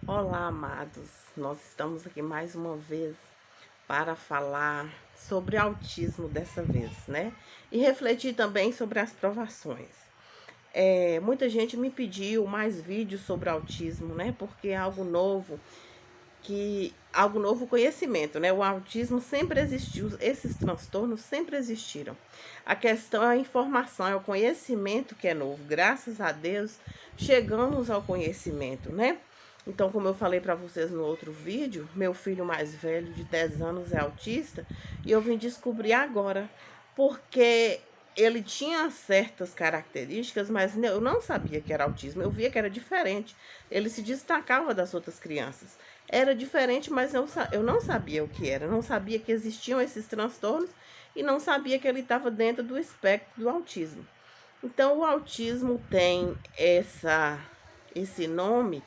Olá, amados. Nós estamos aqui mais uma vez para falar sobre autismo dessa vez, né? E refletir também sobre as provações. Muita gente me pediu mais vídeos sobre autismo, né? Porque é algo novo conhecimento, né? O autismo sempre existiu, esses transtornos sempre existiram. A questão é a informação, é o conhecimento que é novo. Graças a Deus, chegamos ao conhecimento, né? Então, como eu falei para vocês no outro vídeo, meu filho mais velho, de 10 anos, é autista, e eu vim descobrir agora, porque ele tinha certas características, mas eu não sabia que era autismo, eu via que era diferente. Ele se destacava das outras crianças. Era diferente, mas eu não sabia o que era, não sabia que existiam esses transtornos e não sabia que ele estava dentro do espectro do autismo. Então, o autismo tem esse nome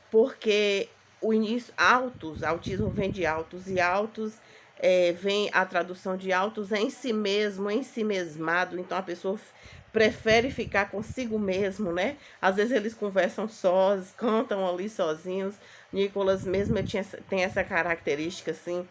porque o início, autos, autismo vem de autos, e autos vem a tradução de autos em si mesmo, em si mesmado. Então a pessoa prefere ficar consigo mesmo, né? Às vezes eles conversam sós, cantam ali sozinhos. Nicolas mesmo tem essa característica assim.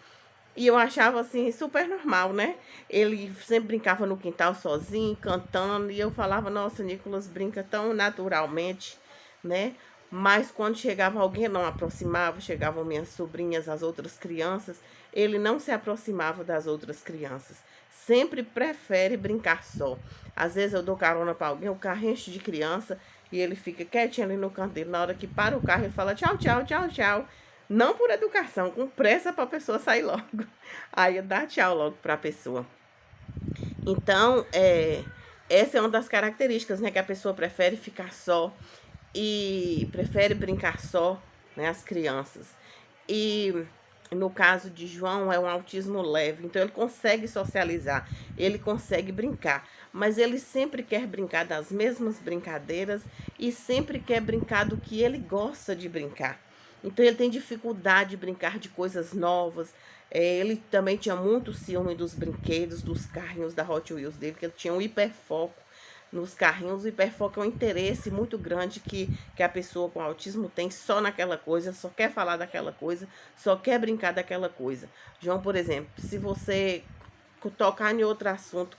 E eu achava assim super normal, né? Ele sempre brincava no quintal sozinho, cantando, e eu falava, nossa, Nicolas brinca tão naturalmente, né? Mas quando chegava alguém, não aproximava, chegavam minhas sobrinhas, as outras crianças, ele não se aproximava das outras crianças. Sempre prefere brincar só. Às vezes eu dou carona para alguém, o carro enche de criança e ele fica quietinho ali no canto dele. Na hora que para o carro, ele fala tchau, tchau, tchau, tchau. Não por educação, com pressa para a pessoa sair logo. Aí eu dá tchau logo para a pessoa. Então, essa é uma das características, né? Que a pessoa prefere ficar só e prefere brincar só, né? As crianças. E no caso de João, é um autismo leve, então ele consegue socializar, ele consegue brincar, mas ele sempre quer brincar das mesmas brincadeiras e sempre quer brincar do que ele gosta de brincar. Então ele tem dificuldade de brincar de coisas novas. Ele também tinha muito ciúme dos brinquedos, dos carrinhos da Hot Wheels dele, que ele tinha um hiperfoco nos carrinhos. O hiperfoco é um interesse muito grande que a pessoa com autismo tem só naquela coisa, só quer falar daquela coisa, só quer brincar daquela coisa. João, por exemplo, se você tocar em outro assunto,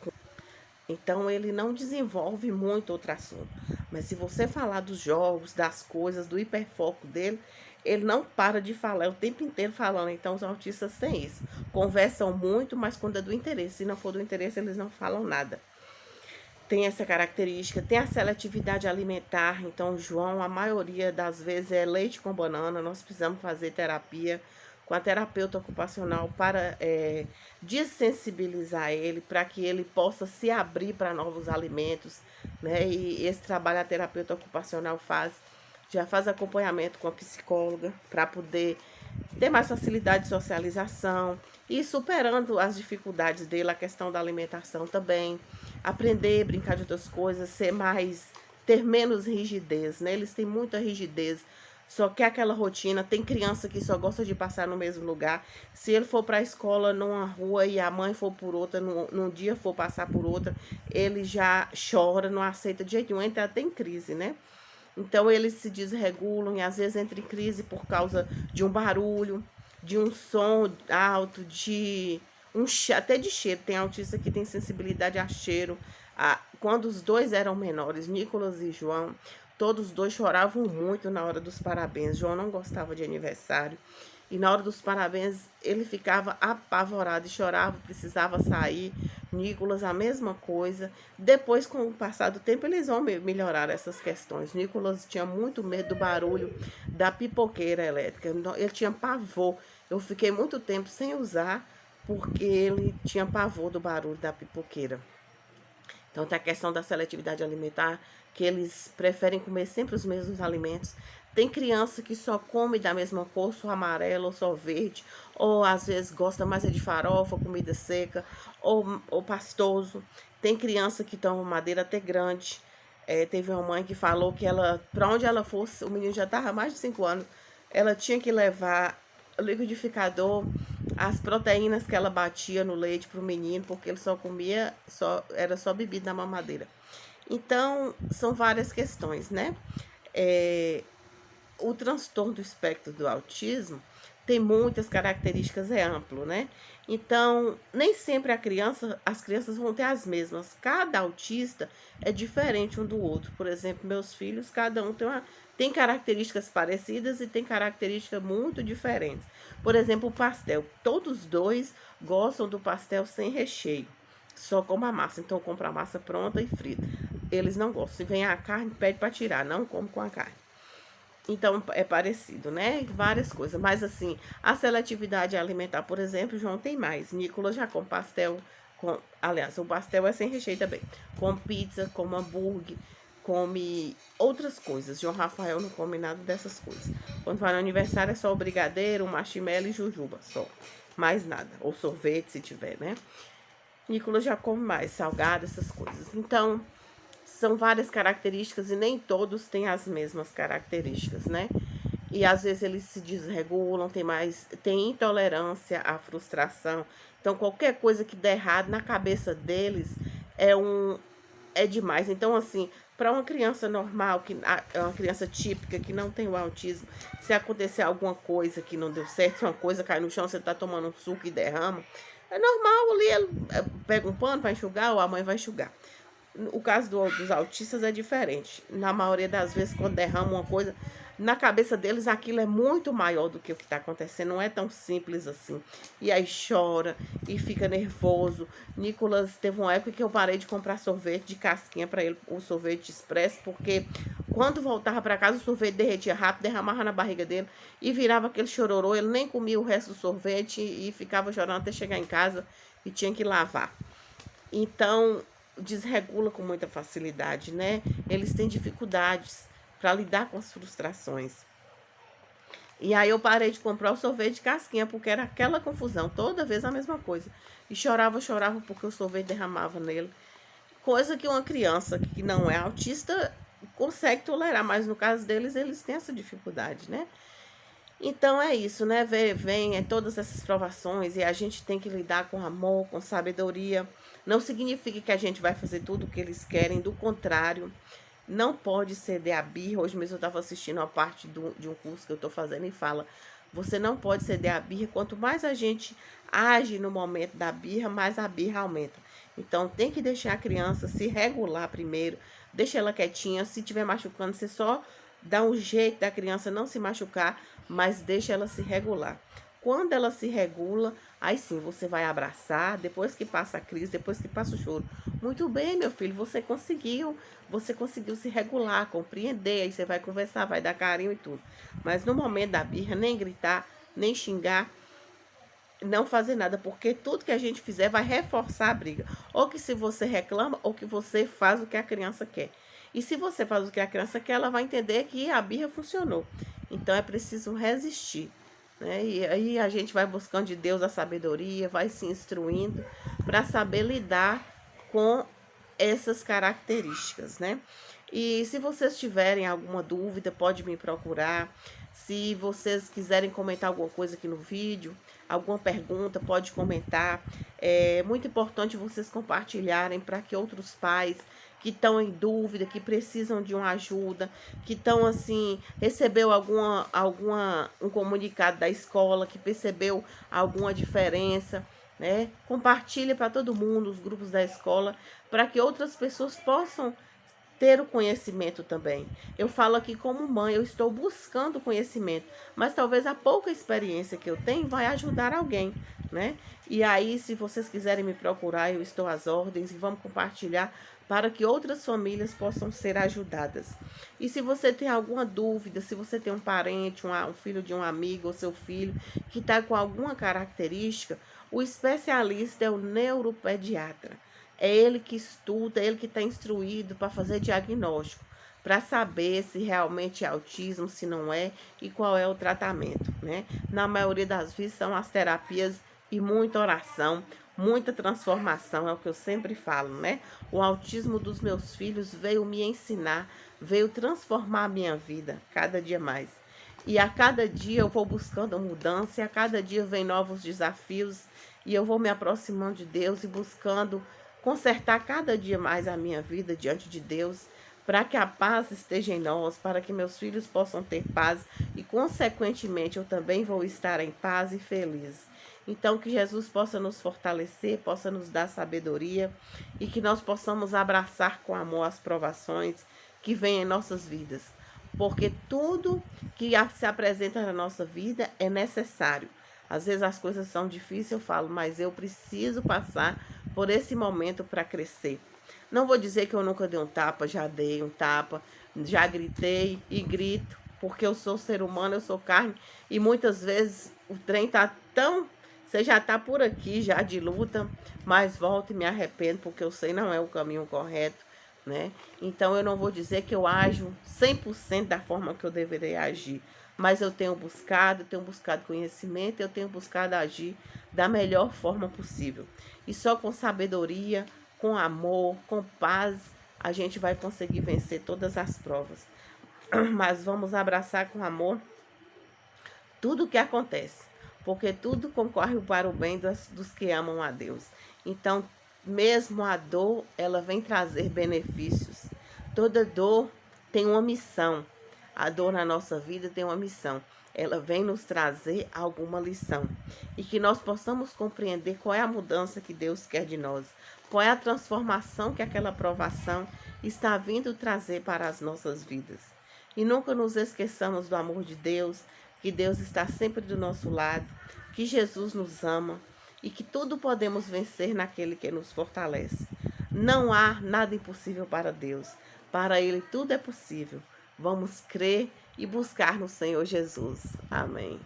então ele não desenvolve muito outro assunto. Mas se você falar dos jogos, das coisas, do hiperfoco dele, ele não para de falar, é o tempo inteiro falando. Então os autistas têm isso. Conversam muito, mas quando é do interesse. Se não for do interesse, eles não falam nada. Tem essa característica, tem a seletividade alimentar. Então, João, a maioria das vezes é leite com banana. Nós precisamos fazer terapia com a terapeuta ocupacional para desensibilizar ele, para que ele possa se abrir para novos alimentos, né? E esse trabalho a terapeuta ocupacional faz, já faz acompanhamento com a psicóloga para poder ter mais facilidade de socialização e superando as dificuldades dele, a questão da alimentação também, aprender, brincar de outras coisas, ter menos rigidez, né? Eles têm muita rigidez, só quer aquela rotina. Tem criança que só gosta de passar no mesmo lugar. Se ele for para a escola numa rua e a mãe for por outra, num dia for passar por outra, ele já chora, não aceita de jeito nenhum, entra até em crise, né? Então eles se desregulam e às vezes entram em crise por causa de um barulho, de um som alto, até de cheiro. Tem autista que tem sensibilidade a cheiro. Quando os dois eram menores, Nicolas e João, todos os dois choravam muito na hora dos parabéns. João não gostava de aniversário. E na hora dos parabéns ele ficava apavorado e chorava, precisava sair. Nicolas, a mesma coisa. Depois, com o passar do tempo, eles vão melhorar essas questões. Nicolas tinha muito medo do barulho da pipoqueira elétrica. Ele tinha pavor. Eu fiquei muito tempo sem usar porque ele tinha pavor do barulho da pipoqueira. Então tem a questão da seletividade alimentar, que eles preferem comer sempre os mesmos alimentos. Tem criança que só come da mesma cor, só amarelo ou só verde, ou às vezes gosta mais de farofa, comida seca, ou pastoso. Tem criança que toma madeira até grande. Teve uma mãe que falou que ela, para onde ela fosse, o menino já estava mais de 5 anos, ela tinha que levar o liquidificador, as proteínas que ela batia no leite para o menino, porque ele só comia, era só bebido na mamadeira. Então, são várias questões, né? o transtorno do espectro do autismo tem muitas características, é amplo, né? Então, nem sempre as crianças vão ter as mesmas. Cada autista é diferente um do outro. Por exemplo, meus filhos, cada um tem características parecidas e tem características muito diferentes. Por exemplo, o pastel. Todos dois gostam do pastel sem recheio, só com a massa. Então, compra a massa pronta e frita. Eles não gostam. Se vem a carne, pede para tirar, não come com a carne. Então, é parecido, né? Várias coisas. Mas, assim, a seletividade alimentar, por exemplo, João tem mais. Nicolas já come pastel. Aliás, o pastel é sem recheio também. Come pizza, come hambúrguer, come outras coisas. João Rafael não come nada dessas coisas. Quando vai no aniversário é só o brigadeiro, o marshmallow e jujuba, só. Mais nada. Ou sorvete, se tiver, né? Nicolas já come mais salgado, essas coisas. Então, são várias características e nem todos têm as mesmas características, né? E às vezes eles se desregulam, tem intolerância à frustração. Então, qualquer coisa que der errado na cabeça deles é demais. Então, assim, para uma criança normal, é uma criança típica que não tem o autismo, se acontecer alguma coisa que não deu certo, se uma coisa cai no chão, você tá tomando um suco e derrama, é normal ali, ele pega um pano, vai enxugar, ou a mãe vai enxugar. O caso dos autistas é diferente. Na maioria das vezes, quando derrama uma coisa, na cabeça deles aquilo é muito maior do que o que está acontecendo. Não é tão simples assim. E aí chora e fica nervoso. Nicolas, teve uma época que eu parei de comprar sorvete de casquinha para ele, o sorvete expresso, porque quando voltava para casa o sorvete derretia rápido, derramava na barriga dele e virava aquele chororô. Ele nem comia o resto do sorvete e ficava chorando até chegar em casa e tinha que lavar. Então, desregula com muita facilidade, né? Eles têm dificuldades para lidar com as frustrações. E aí eu parei de comprar o sorvete de casquinha, porque era aquela confusão, toda vez a mesma coisa. E chorava porque o sorvete derramava nele. Coisa que uma criança que não é autista consegue tolerar, mas no caso deles, eles têm essa dificuldade, né? Então é isso, né? Vem todas essas provações e a gente tem que lidar com amor, com sabedoria. Não significa que a gente vai fazer tudo o que eles querem, do contrário, não pode ceder à birra. Hoje mesmo eu estava assistindo uma parte de um curso que eu estou fazendo e fala: você não pode ceder à birra. Quanto mais a gente age no momento da birra, mais a birra aumenta. Então tem que deixar a criança se regular primeiro, deixa ela quietinha. Se estiver machucando, você só dá um jeito da criança não se machucar, mas deixa ela se regular. Quando ela se regula, aí sim você vai abraçar, depois que passa a crise, depois que passa o choro. Muito bem, meu filho, você conseguiu se regular, compreender, aí você vai conversar, vai dar carinho e tudo. Mas no momento da birra, nem gritar, nem xingar, não fazer nada, porque tudo que a gente fizer vai reforçar a briga. Ou que se você reclama, ou que você faz o que a criança quer. E se você faz o que a criança quer, ela vai entender que a birra funcionou. Então é preciso resistir, né? E aí a gente vai buscando de Deus a sabedoria, vai se instruindo para saber lidar com essas características, né? E se vocês tiverem alguma dúvida, pode me procurar. Se vocês quiserem comentar alguma coisa aqui no vídeo, alguma pergunta, pode comentar. É muito importante vocês compartilharem para que outros pais que estão em dúvida, que precisam de uma ajuda, que estão assim, recebeu um comunicado da escola, que percebeu alguma diferença, né? Compartilha para todo mundo, os grupos da escola, para que outras pessoas possam ter o conhecimento também. Eu falo aqui como mãe, eu estou buscando conhecimento, mas talvez a pouca experiência que eu tenho vai ajudar alguém, né? E aí, se vocês quiserem me procurar, eu estou às ordens e vamos compartilhar para que outras famílias possam ser ajudadas. E se você tem alguma dúvida, se você tem um parente, um filho de um amigo ou seu filho que está com alguma característica, o especialista é o neuropediatra. É ele que estuda, é ele que está instruído para fazer diagnóstico, para saber se realmente é autismo, se não é, e qual é o tratamento, né? Na maioria das vezes são as terapias e muita oração, muita transformação, é o que eu sempre falo, né? O autismo dos meus filhos veio me ensinar, veio transformar a minha vida cada dia mais. E a cada dia eu vou buscando mudança, e a cada dia vem novos desafios, e eu vou me aproximando de Deus e buscando consertar cada dia mais a minha vida diante de Deus, para que a paz esteja em nós, para que meus filhos possam ter paz e, consequentemente, eu também vou estar em paz e feliz. Então, que Jesus possa nos fortalecer, possa nos dar sabedoria e que nós possamos abraçar com amor as provações que vêm em nossas vidas. Porque tudo que se apresenta na nossa vida é necessário. Às vezes as coisas são difíceis, eu falo, mas eu preciso passar por esse momento para crescer. Não vou dizer que eu nunca dei um tapa, já dei um tapa, já gritei e grito, porque eu sou ser humano, eu sou carne, e muitas vezes o trem tá tão. Você já tá por aqui, já de luta, mas volto e me arrependo, porque eu sei não é o caminho correto, né? Então eu não vou dizer que eu ajo 100% da forma que eu deveria agir, mas eu tenho buscado conhecimento, eu tenho buscado agir da melhor forma possível. E só com sabedoria, com amor, com paz, a gente vai conseguir vencer todas as provas. Mas vamos abraçar com amor tudo o que acontece, porque tudo concorre para o bem dos que amam a Deus. Então, mesmo a dor, ela vem trazer benefícios. Toda dor tem uma missão. A dor na nossa vida tem uma missão. Ela vem nos trazer alguma lição. E que nós possamos compreender qual é a mudança que Deus quer de nós. Qual é a transformação que aquela provação está vindo trazer para as nossas vidas. E nunca nos esqueçamos do amor de Deus, que Deus está sempre do nosso lado, que Jesus nos ama e que tudo podemos vencer naquele que nos fortalece. Não há nada impossível para Deus. Para Ele tudo é possível. Vamos crer e buscar no Senhor Jesus. Amém.